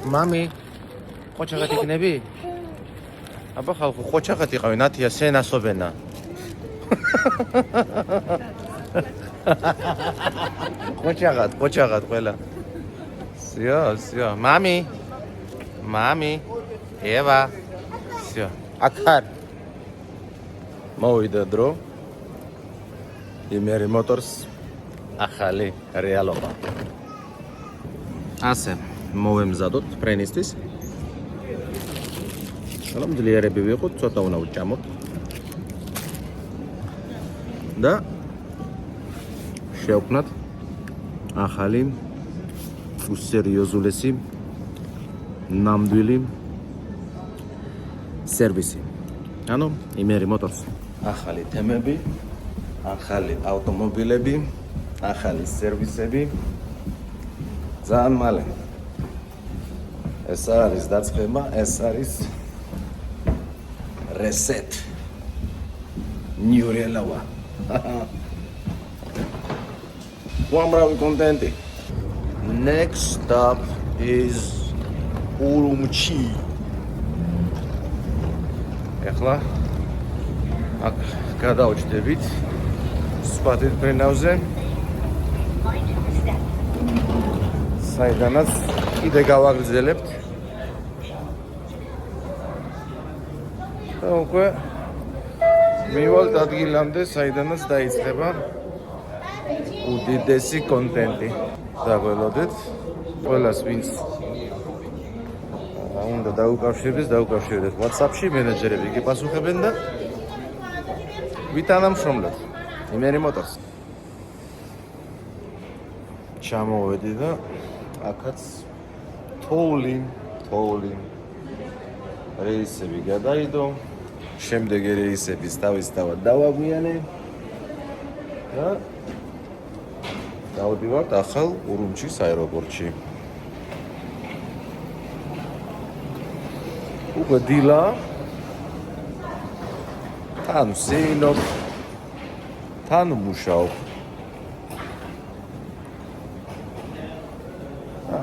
მამი, ყოჩაღად იქნები? აბა ხალხო, ყოჩაღად იყავი, ნათია სენ ასობენა. ყოჩაღად ყველა. სიო, მამი, ევა. სიო, აქარ. მოვიდა დრო. იმერი მოტორს ახალი რეალობა. ასე მოვემზადოთ ფრენისთვის. რომ ძლიერები ვიყოთ, ცოტა უნდა ვჭამოთ. და შევქმნათ ახალი უსერიოზულესი ნამდვილი სერვისი. ანუ იმერი მოტორს. ახალი თემები, ახალი ავტომობილები, ახალი სერვისები. ძალიან მალე. ეს არის დაწყება, ეს არის reset. New reality. Uamravi contenti. Next stop is Urumqi. Ეხლა აქ გადავჭდებით სპატით ფრენავზე. საიდანაც კიდე გავაგრძელებთ. და უკვე მივალთ ადგილამდე, საიდანაც დაიწყება უდიდესი კონტენტი. დაგველოდეთ ყველას, ვინც უნდა დაუკავშირდეს WhatsApp-ში, მენეჯერები კი პასუხებენ და ვითანამშრომლოთ იმერი მოტორს. ჩამოვედი და აქაც თოვლი რეისები გადაიდო. შემდეგი რეისების თავისთავად დავაგვიანე და დავდივართ ახალ ურუმჩის აეროპორტში. უკვე დილა თან ვსინობ, თან ვმუშაობ.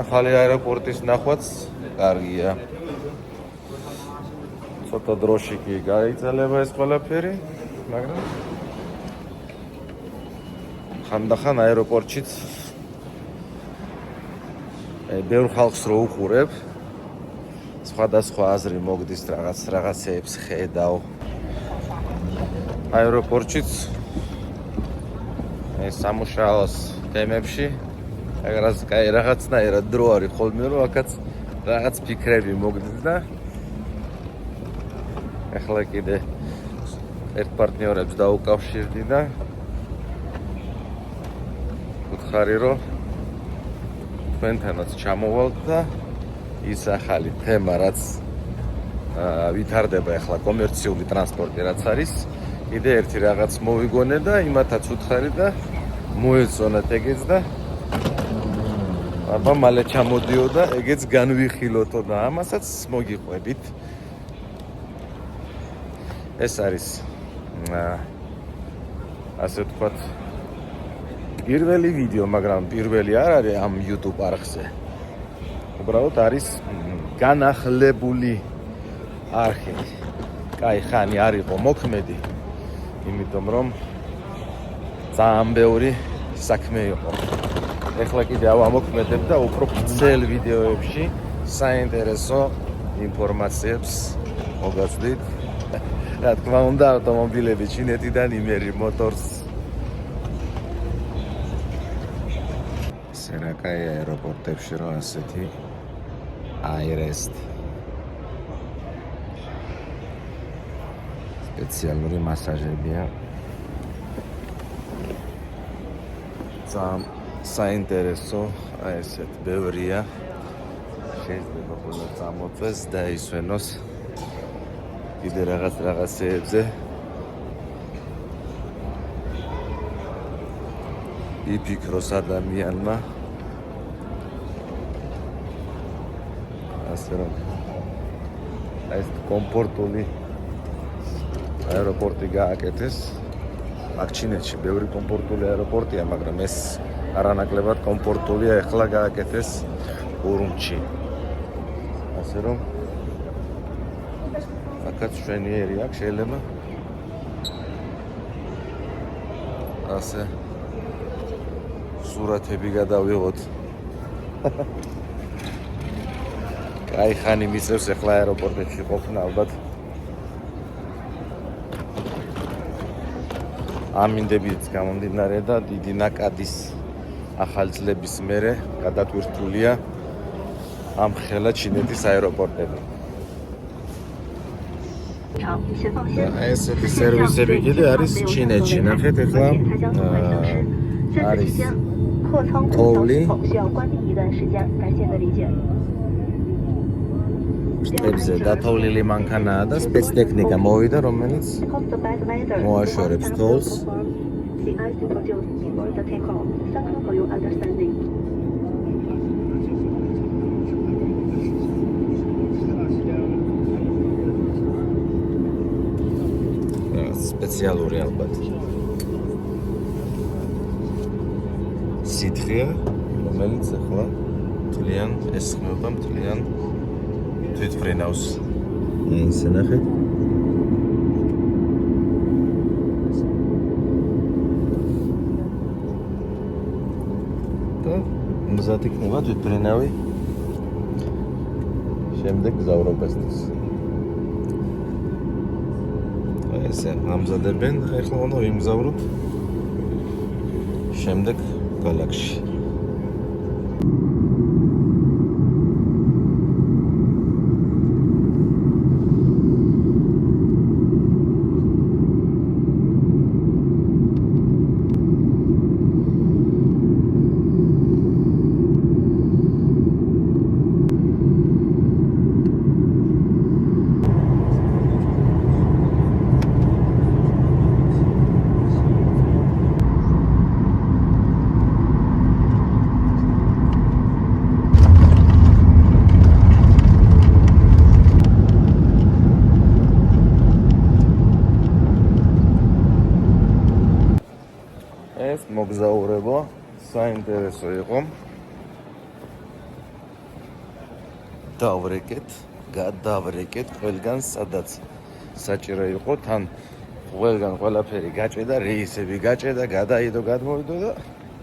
ახალი აეროპორტის ნახვაც კარგია. ცოტა დროში კი გაიწელება ეს ყველაფერი, მაგრამ ხანდახან აეროპორტშიც ბევრ ხალხს რო უყურებ, სხვადასხვა აზრი მოგდის, რაღაცეებს ხედავ. აეროპორტშიც სამუშაოს თემებში რაღაცნაირად დრო არის ხოლმე, რომ აქაც რაღაც ფიქრები მოგდის და ახლა კიდე ერთ პარტნიორებს დაუკავშირდი და ვუთხარი, რომ თქვენთანაც ჩამოვალთ და ის ახალი თემა, რაც ვითარდება ახლა კომერციული ტრანსპორტი, რაც არის, კიდე ერთი რაღაც მოვიგონე და იმათაც ვუთხარი და მოეწონათ ეგეც და აბა მალე ჩამოდიო და ეგეც განვიხილოთო და ამასაც მოგიყვებით. ეს არის ასე ვთქვათ პირველი ვიდეო, მაგრამ პირველი არ არის ამ YouTube არხზე. უბრალოდ არის განახლებული არხი. კაი ხანი არ იყო მოქმედი, იმიტომ რომ ძალიან ბევრი საქმე იყო. ეხლა კიდე ავამოქმედებ და უფრო გრძელ ვიდეოებში საინტერესო ინფორმაციებს მოგაცდით. რა თქმა უნდა, ავტომობილები ჩინეთიდან იმერი მოტორს. სერაკაი აეროპორტებში რო ასეთი აირესტ სპეციალური მასაჟებია. ძალიან საინტერესო, ესეთ ბევრია. შეიძლება ყველა წამოწეს და ისვენოს კიდე რაღაცეებზე. იფიქროს ადამიანმა. ასე რომ ეს კომფორტული აეროპორტი გააკეთეს. აქ ჩინეთში ბევრი კომფორტული აეროპორტია, მაგრამ ეს არანაკლებად კომფორტულია, ეხლა გააკეთეს ურუმჩი. ასე რომ აქაც შვენიერი აქვს, შეიძლება ასე სურათები გადავიღოთ. კაი ხანი მისევს ახლა აეროპორტში ყოფნა ალბათ. ამინდებით გამომდინარე და დიდი ნაკადის ახალწლების მერე გადატვირთულია ამ ხელა ჩინეთის აეროპორტები. ესეთი სერვისები კიდე არის ჩინეთში. ნახეთ ახლა არის თოვლი სტებზე დათოვლილი მანქანაა და სპეცტექნიკა მოვიდა, რომელიც მოაშორებს თოვლს. სპეციალური ალბათ სითხეა, რომელიც ახლა თლიან ესხმება მთლიან თვითმფრინავს. ისე ნახეთ. და მზად იქნება თვითმფრინავი შემდეგ გზავრობასთვის. ესე ამზადებენ და ახლა უნდა ვიმგზავროთ შემდეგ გალაქსში. ეს მოგზაურობა საინტერესო იყო. დავრეკეთ, გადავრეკეთ ყველგან, სადაც საჭირო იყო, თან ყველგან ყველაფერი გაჭედა, რეისები გაჭედა, გადაიდო, გადმოვიდო და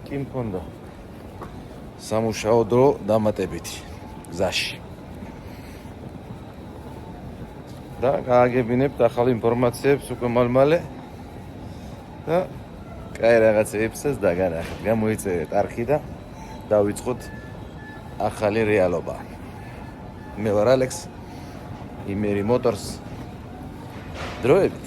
კი მქონდა სამუშაო დრო დამატებითი გზაში. და გააგებინებთ ახალ ინფორმაციებს უკვე მალ-მალე და კაი რაღაცებსაც დაგანახეთ. გამოიწერეთ არხი და დავიწყოთ ახალი რეალობა. მე ვარ ალექს, იმერი მოტორს. დროებით.